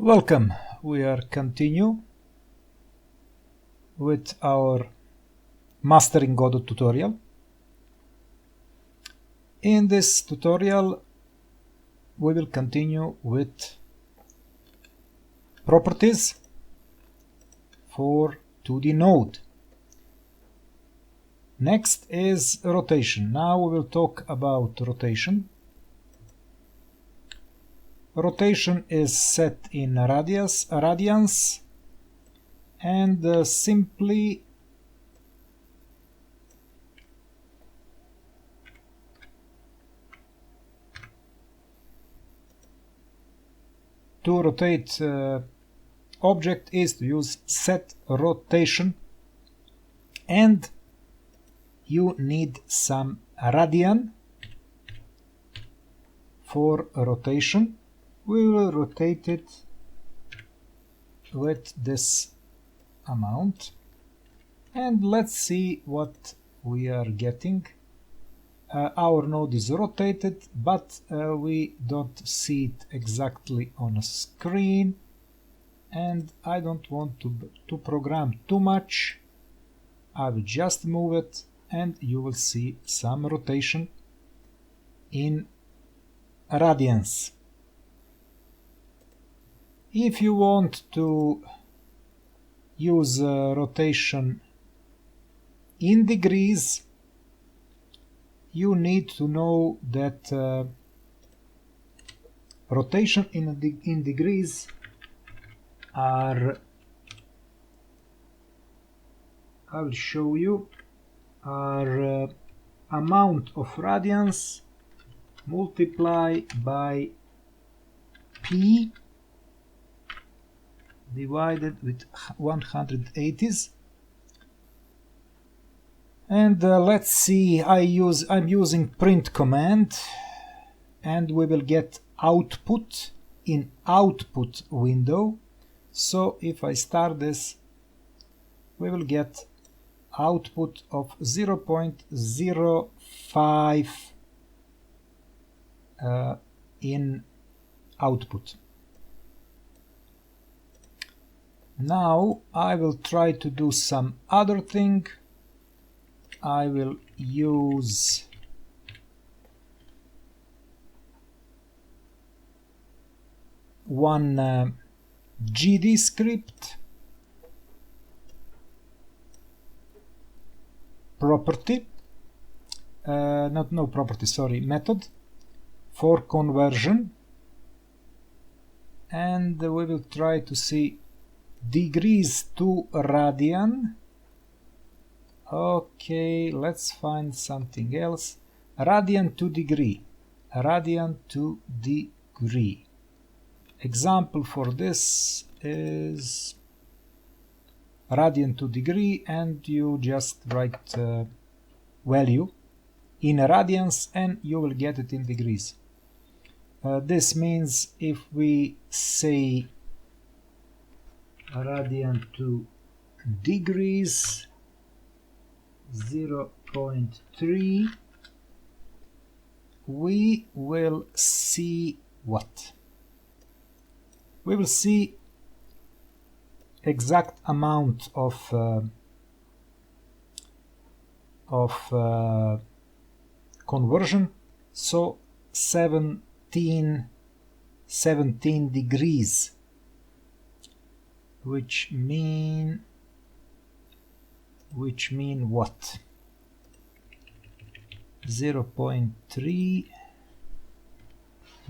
Welcome. We are continue with our Mastering Godot tutorial. In this tutorial, we will continue with properties for 2D node. Next is rotation. Now we will talk about rotation. Rotation is set in radians, and simply to rotate object is to use set rotation, and you need some radian for rotation. We will rotate it with this amount, and let's see what we are getting. Our node is rotated, but we don't see it exactly on a screen, and I don't want to program too much. I will just move it, and you will see some rotation in radians. If you want to use rotation in degrees, you need to know that rotation in degrees are, I will show you, are amount of radians multiplied by P divided with 180s. And let's see, I'm using print command, and we will get output in output window. So if I start this, we will get output of 0.05 in output. Now I will try to do some other thing. I will use one GDScript property, method for conversion, and we will try to see degrees to radian. Okay, let's find something else. Radian to degree. Radian to degree. Example for this is radian to degree, and you just write value in radians and you will get it in degrees. This means if we say radian to degrees 0.3, we will see what? We will see exact amount of conversion, so 17 degrees, which mean what? 0.3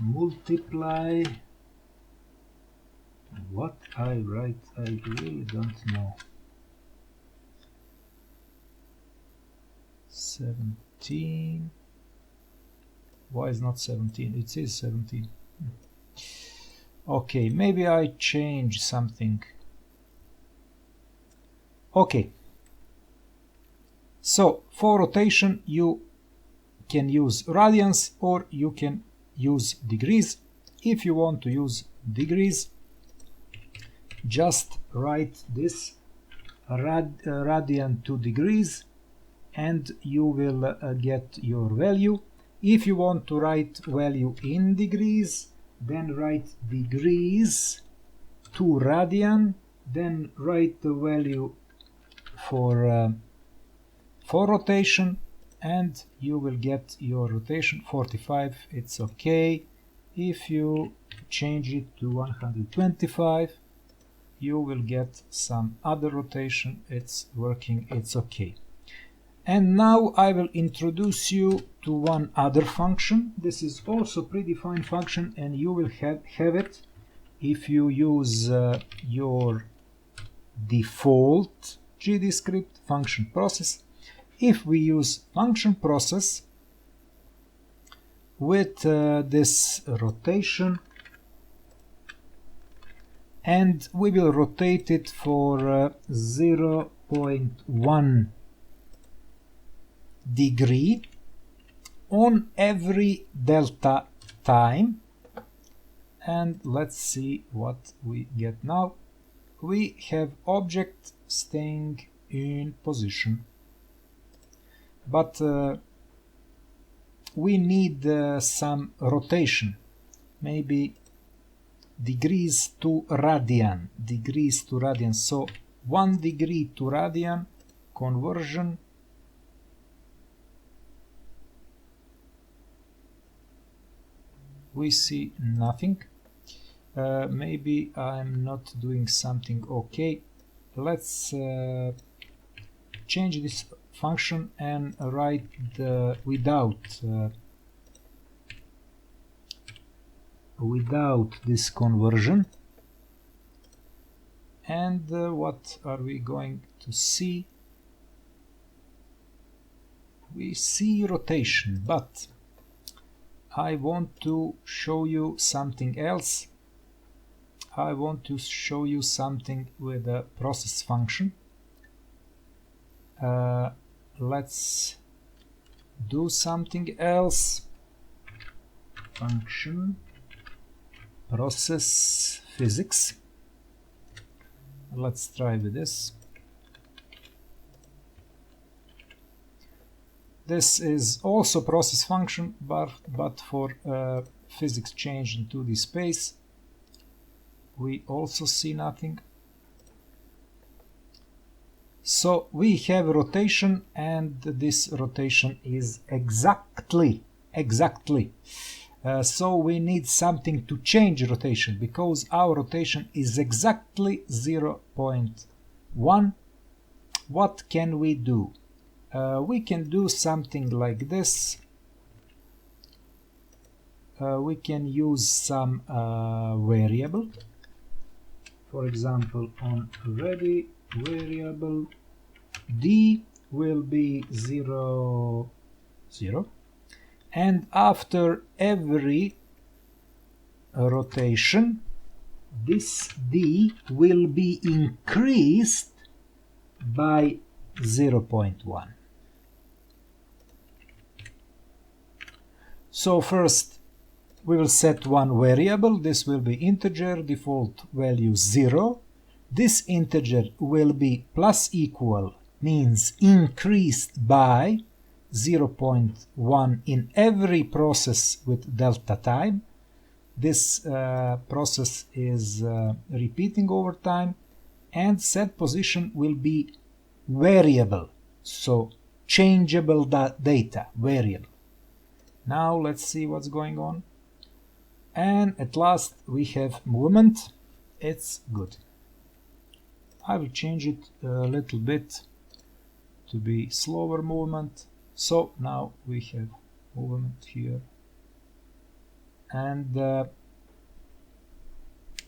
multiply what I write, I really don't know. 17. Why is not 17? It is 17. Okay, maybe I change something. Okay. So for rotation you can use radians or you can use degrees. If you want to use degrees, just write this radian to degrees and you will get your value. If you want to write value in degrees, then write degrees 2 radian, then write the value for rotation, and you will get your rotation 45. It's okay. If you change it to 125, you will get some other rotation. It's working, it's okay. And now I will introduce you to one other function. This is also predefined function, and you will have it if you use your default GDScript function process. If we use function process with this rotation, and we will rotate it for 0.1 degree on every delta time, and let's see what we get now. We have object staying in position, but we need some rotation, maybe degrees to radian, so 1 degree to radian conversion. We see nothing. Maybe I'm not doing something okay. Let's change this function and write the without this conversion. And what are we going to see? We see rotation, but I want to show you something else. I want to show you something with a process function. Let's do something else. Function, process, physics. Let's try with this. This is also process function, but for physics change in 2D space. We also see nothing. So we have rotation, and this rotation is exactly. So we need something to change rotation, because our rotation is exactly 0.1. What can we do? We can do something like this. We can use some variable. For example, on ready variable d will be 0, 0, and after every rotation this d will be increased by 0.1. So first we will set one variable. This will be integer, default value 0. This integer will be plus equal, means increased by 0.1 in every process with delta time. This process is repeating over time, and set position will be variable, so changeable data, variable. Now let's see what's going on. And at last we have movement. It's good. I will change it a little bit to be slower movement. So now we have movement here, and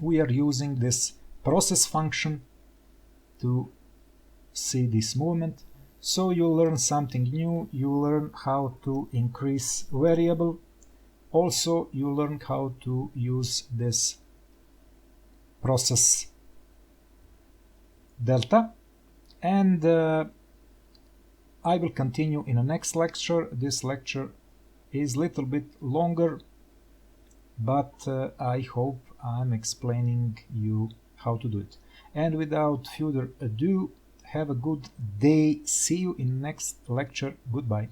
we are using this process function to see this movement. So you learn something new. You learn how to increase variable. Also you learn how to use this process delta, and I will continue in the next lecture. This lecture is a little bit longer, but I hope I'm explaining you how to do it. And without further ado, have a good day. See you in the next lecture. Goodbye.